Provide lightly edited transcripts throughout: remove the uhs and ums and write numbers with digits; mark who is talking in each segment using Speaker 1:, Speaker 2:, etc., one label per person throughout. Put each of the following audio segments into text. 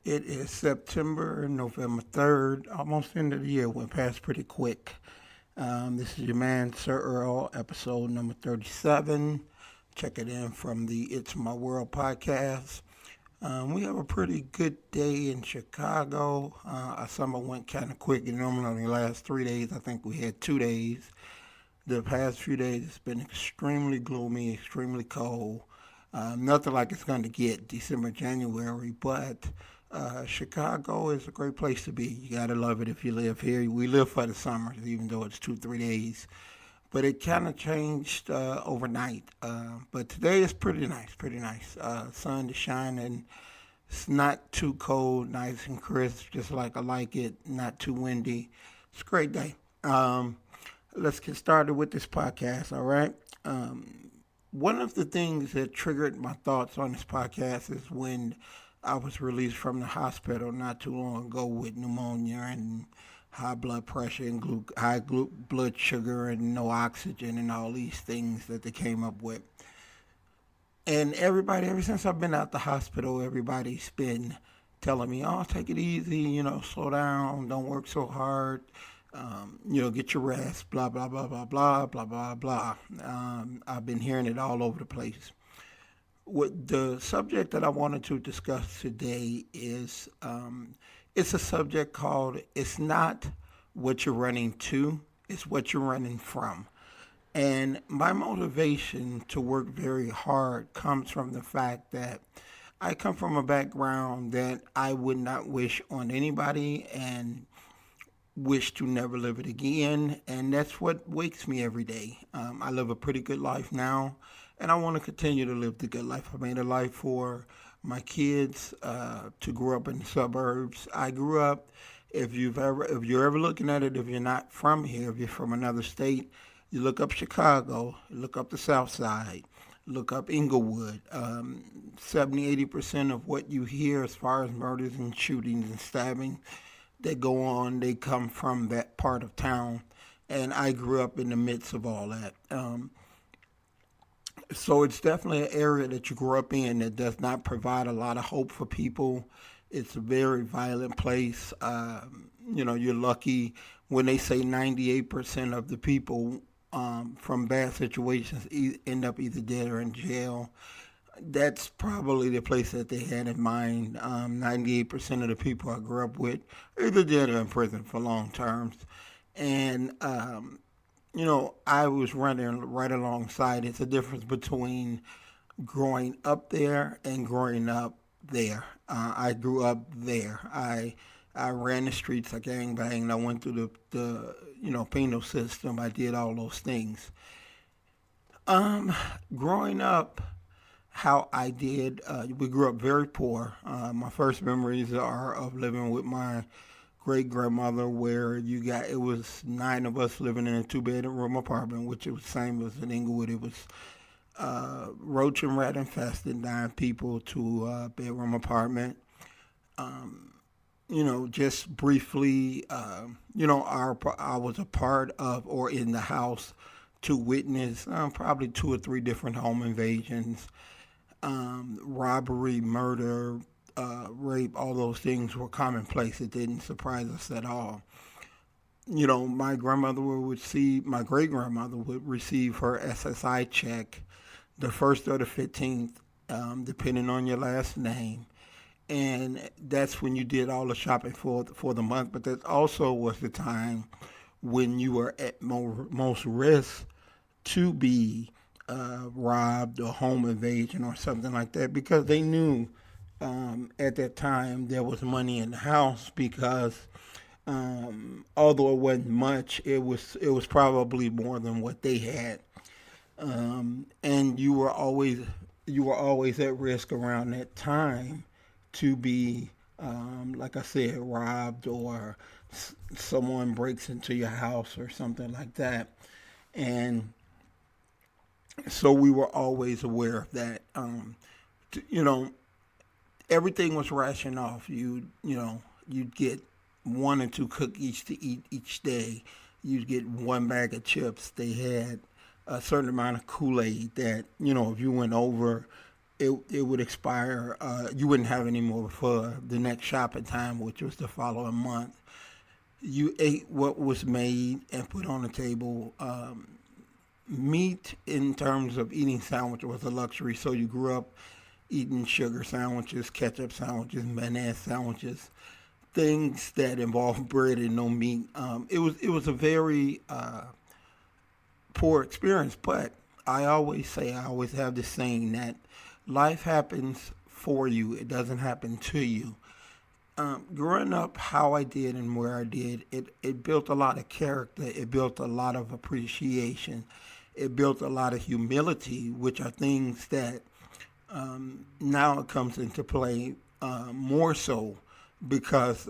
Speaker 1: It is November 3rd, almost end of the year. Went past pretty quick. This is your man, Sir-Earl, episode number 37. Check it in from the It's My World podcast. We have a pretty good day in Chicago. Our summer went kind of quick. It normally only lasts 3 days. I think we had 2 days. The past few days, it's been extremely gloomy, extremely cold. Nothing like it's going to get December, January, but Chicago is a great place to be. You got to love it if you live here. We live for the summers, even though it's 2, 3 days. But it kind of changed overnight. But today is pretty nice, pretty nice. Sun is shining. It's not too cold, nice and crisp, just like I like it. Not too windy. It's a great day. Let's get started with this podcast, all right? One of the things that triggered my thoughts on this podcast is when I was released from the hospital not too long ago with pneumonia and high blood pressure and blood sugar and no oxygen and all these things that they came up with. And everybody, ever since I've been out the hospital, everybody's been telling me, "Oh, take it easy, slow down, don't work so hard, get your rest, blah blah blah blah blah blah blah blah." I've been hearing it all over the place. What the subject that I wanted to discuss today is it's a subject called "It's not what you're running to, it's what you're running from." And my motivation to work very hard comes from the fact that I come from a background that I would not wish on anybody and wish to never live it again. And that's what wakes me every day. I live a pretty good life now, and I want to continue to live the good life. I made a life for my kids to grow up in the suburbs. I grew up. If you're ever looking at it, if you're not from here, if you're from another state, you look up Chicago, you look up the South Side, look up Inglewood. 70, 80% of what you hear as far as murders and shootings and stabbing that go on, they come from that part of town. And I grew up in the midst of all that. So it's definitely an area that you grew up in that does not provide a lot of hope for people. It's a very violent place. You're lucky when they say 98% of the people from bad situations end up either dead or in jail. That's probably the place that they had in mind. 98% of the people I grew up with either dead or in prison for long terms. And I was running right alongside. It's a difference between growing up there and growing up there. I grew up there. I ran the streets. I gang banged. I went through the penal system. I did all those things. Growing up, how I did, we grew up very poor. My first memories are of living with my great grandmother, where it was 9 of us living in a 2 bedroom apartment, which it was the same as in Inglewood. It was roach and rat infested, 9 people to a bedroom apartment. Just briefly, I was a part of or in the house to witness probably 2 or 3 different home invasions, robbery, murder, rape. All those things were commonplace. It didn't surprise us at all. My great grandmother would receive her SSI check the first or the 15th, depending on your last name. And that's when you did all the shopping for the month. But that also was the time when you were at most risk to be robbed or home invasion or something like that, because they knew at that time there was money in the house, because although it wasn't much, it was probably more than what they had. And you were always at risk around that time to be, like I said, robbed, or someone breaks into your house or something like that. And so we were always aware of that. T- you know, Everything was rationed off. You'd get 1 or 2 cookies to eat each day. You'd get 1 bag of chips. They had a certain amount of Kool-Aid that if you went over, it would expire. You wouldn't have any more for the next shopping time, which was the following month. You ate what was made and put on the table. Meat, in terms of eating sandwich, was a luxury. So you grew up eating sugar sandwiches, ketchup sandwiches, mayonnaise sandwiches, things that involve bread and no meat. It was a very poor experience, but I always have this saying that life happens for you, it doesn't happen to you. Growing up how I did and where I did, it built a lot of character, it built a lot of appreciation, it built a lot of humility, which are things that now it comes into play more so because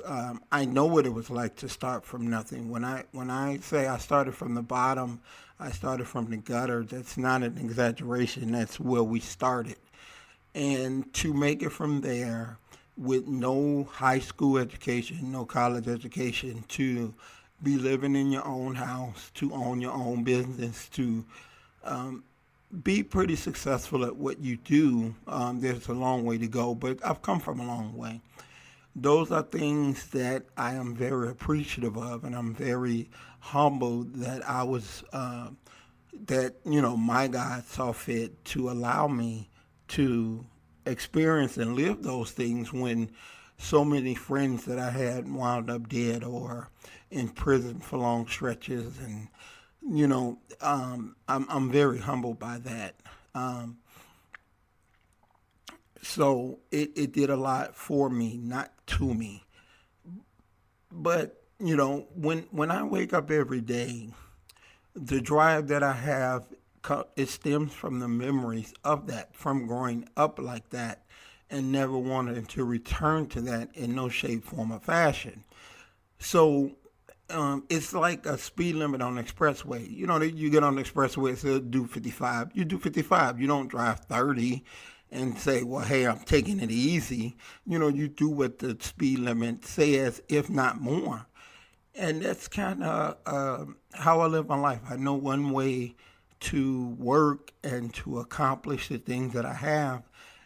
Speaker 1: I know what it was like to start from nothing. When I say I started from the bottom, I started from the gutter. That's not an exaggeration. That's where we started, and to make it from there with no high school education, no college education, to be living in your own house, to own your own business, to be pretty successful at what you do. There's a long way to go, but I've come from a long way. Those are things that I am very appreciative of, and I'm very humbled that I was that my God saw fit to allow me to experience and live those things when so many friends that I had wound up dead or in prison for long stretches, and I'm very humbled by that. Um, so it did a lot for me, not to me. But when I wake up every day, the drive that I have, it stems from the memories of that, from growing up like that, and never wanting to return to that in no shape, form, or fashion. So it's like a speed limit on the expressway. You get on the expressway, it says do 55. You do 55. You don't drive 30 and say, well, hey, I'm taking it easy. You do what the speed limit says, if not more. And that's kind of how I live my life. I know one way to work and to accomplish the things that I have,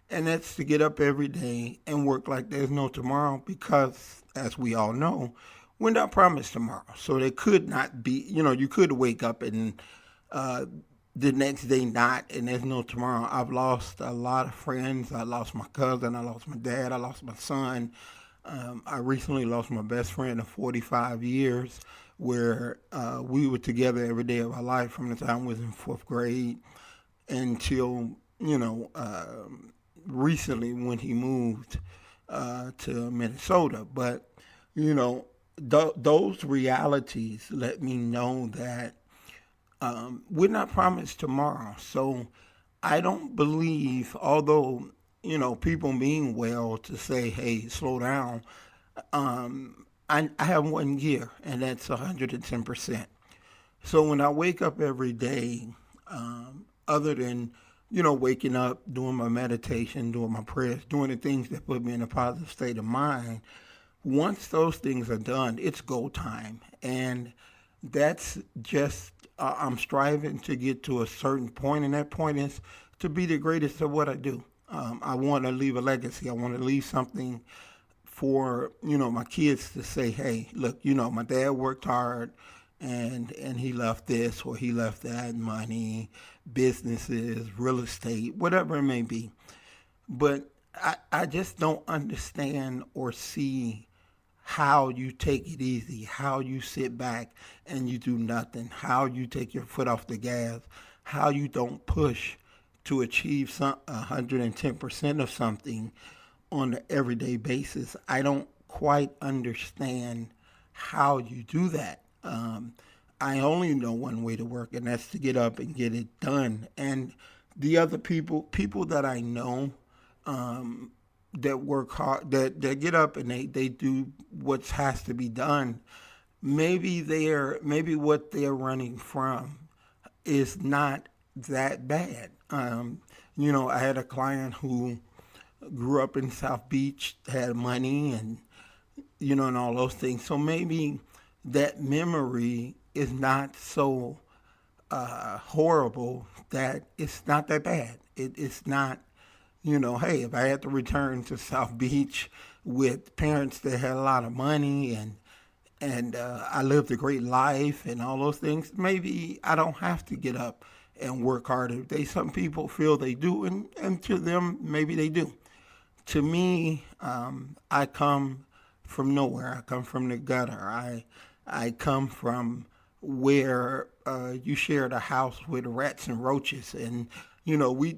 Speaker 1: and that's to get up every day and work like there's no tomorrow because, as we all know, we're not promised tomorrow. So there could not be, you could wake up and uh, the next day not, and there's no tomorrow. I've lost a lot of friends. I lost my cousin. I lost my dad. I lost my son. I recently lost my best friend of 45 years, where we were together every day of our life from the time we was in fourth grade until, recently when he moved to Minnesota. But, those realities let me know that we're not promised tomorrow. So I don't believe, although, people mean well to say, hey, slow down, I have one year, and that's 110%. So when I wake up every day, other than, waking up, doing my meditation, doing my prayers, doing the things that put me in a positive state of mind, once those things are done, it's go time. And that's just, I'm striving to get to a certain point, and that point is to be the greatest at what I do. I want to leave a legacy. I want to leave something for my kids to say, hey, look, my dad worked hard, and he left this or he left that, money, businesses, real estate, whatever it may be. But I just don't understand or see how you take it easy, how you sit back and you do nothing, how you take your foot off the gas, how you don't push to achieve 110% of something on an everyday basis. I don't quite understand how you do that. I only know one way to work, and that's to get up and get it done. And the other people that I know, that work hard, that get up and they do what has to be done. Maybe what they're running from is not that bad. I had a client who grew up in South Beach, had money, and and all those things. So maybe that memory is not so horrible that it's not that bad. It's not. Hey, if I had to return to South Beach with parents that had a lot of money and I lived a great life and all those things, maybe I don't have to get up and work harder. Some people feel they do, and to them, maybe they do. To me, I come from nowhere. I come from the gutter. I come from where you shared a house with rats and roaches, and we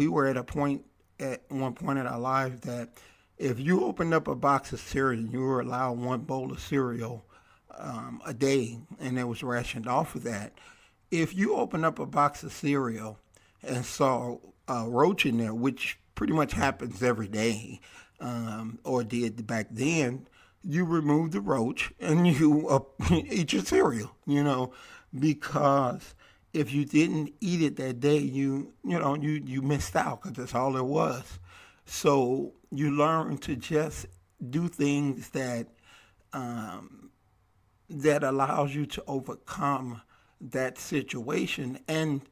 Speaker 1: were at a point at one point in our lives that if you opened up a box of cereal, you were allowed one bowl of cereal a day, and it was rationed off of that. If you open up a box of cereal and saw a roach in there, which pretty much happens every day, or did back then, you remove the roach and you eat your cereal, because if you didn't eat it that day, you missed out because that's all there was. So you learn to just do things that allows you to overcome that situation. And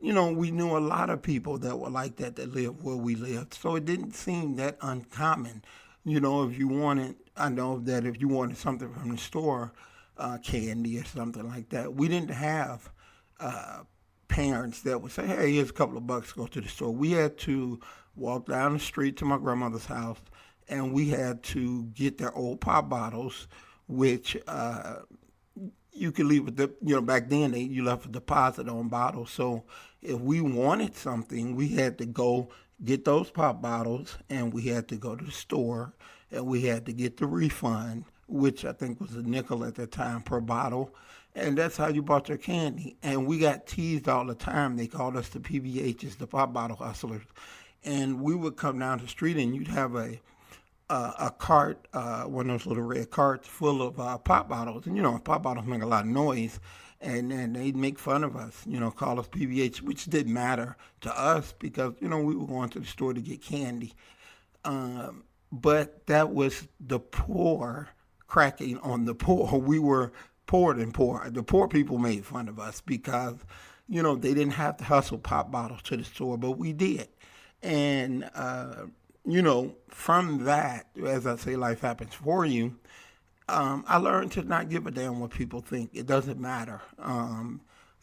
Speaker 1: we knew a lot of people that were like that lived where we lived. So it didn't seem that uncommon. If you wanted, I know that if you wanted something from the store, candy or something like that, we didn't have parents that would say, hey, here's a couple of bucks, go to the store. We had to walk down the street to my grandmother's house, and we had to get their old pop bottles, which you could leave with back then you left a deposit on bottles. So if we wanted something, we had to go get those pop bottles, and we had to go to the store, and we had to get the refund, which I think was a nickel at the time per bottle. And that's how you bought your candy. And we got teased all the time. They called us the PBHs, the pop bottle hustlers. And we would come down the street, and you'd have a cart, one of those little red carts full of pop bottles. And pop bottles make a lot of noise. And they'd make fun of us, call us PBH, which didn't matter to us because, we were going to the store to get candy. But that was the poor cracking on the poor. We were poorer than poor. The poor people made fun of us because, they didn't have to hustle pop bottles to the store, but we did. And, from that, as I say, life happens for you. I learned to not give a damn what people think. It doesn't matter.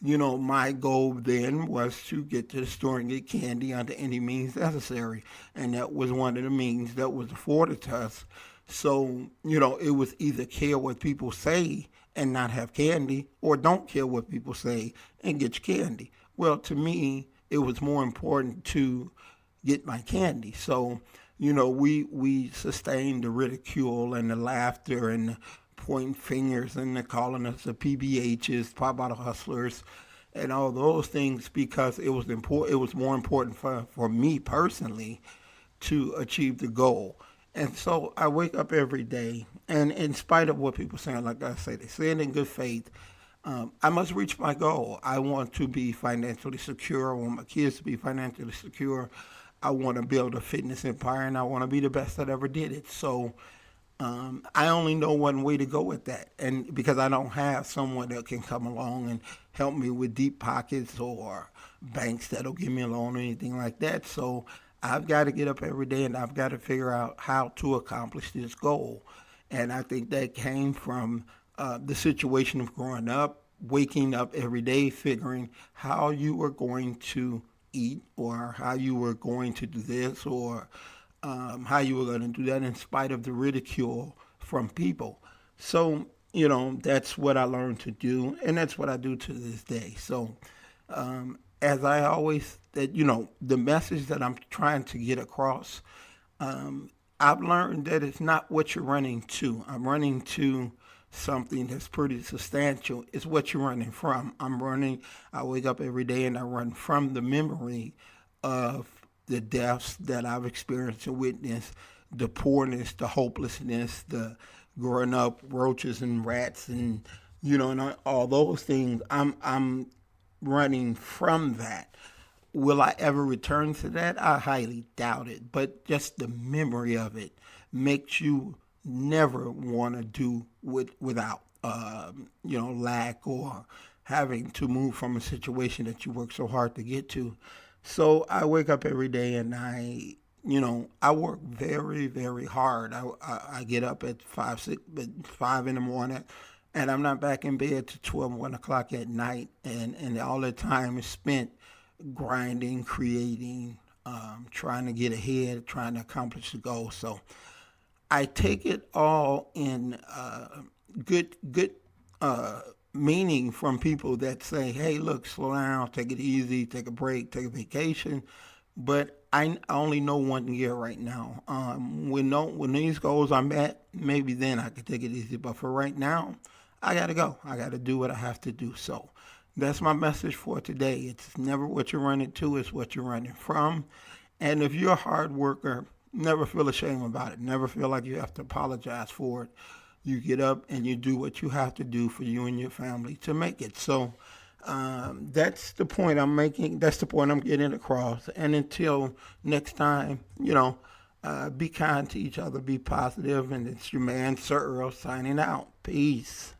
Speaker 1: My goal then was to get to the store and get candy under any means necessary. And that was one of the means that was afforded to us. So, it was either care what people say and not have candy, or don't care what people say and get your candy. Well, to me, it was more important to get my candy. So, we sustained the ridicule and the laughter and the pointing fingers and the calling us the PBHs, pop bottle hustlers, and all those things because it was important. It was more important for me personally to achieve the goal. And so I wake up every day, and in spite of what people say, like I say, they say it in good faith. I must reach my goal. I want to be financially secure. I want my kids to be financially secure. I want to build a fitness empire, and I want to be the best that ever did it. So I only know one way to go with that, and because I don't have someone that can come along and help me with deep pockets or banks that'll give me a loan or anything like that. So I've got to get up every day, and I've got to figure out how to accomplish this goal. And I think that came from the situation of growing up, waking up every day, figuring how you were going to eat or how you were going to do this or how you were going to do that in spite of the ridicule from people. So, that's what I learned to do, and that's what I do to this day. So, as I always, the message that I'm trying to get across, I've learned that it's not what you're running to. I'm running to something that's pretty substantial. It's what you're running from. I wake up every day and I run from the memory of the deaths that I've experienced and witnessed, the poorness, the hopelessness, the growing up roaches and rats and, and all those things. I'm running from that. Will I ever return to that? I highly doubt it. But just the memory of it makes you never want to do without, lack or having to move from a situation that you work so hard to get to. So I wake up every day and I work very, very hard. I get up at 5 in the morning, and I'm not back in bed till 12, 1 o'clock at night. And all the time is spent grinding, creating, trying to get ahead, trying to accomplish the goal. So I take it all in good meaning from people that say, "Hey, look, slow down, take it easy, take a break, take a vacation." But I only know one year right now. When these goals are met, maybe then I could take it easy. But for right now, I gotta go. I gotta do what I have to do. So that's my message for today. It's never what you're running to; it's what you're running from. And if you're a hard worker, never feel ashamed about it. Never feel like you have to apologize for it. You get up and you do what you have to do for you and your family to make it. So that's the point I'm making. That's the point I'm getting across. And until next time, be kind to each other, be positive, and it's your man, Sir-Earl, signing out. Peace.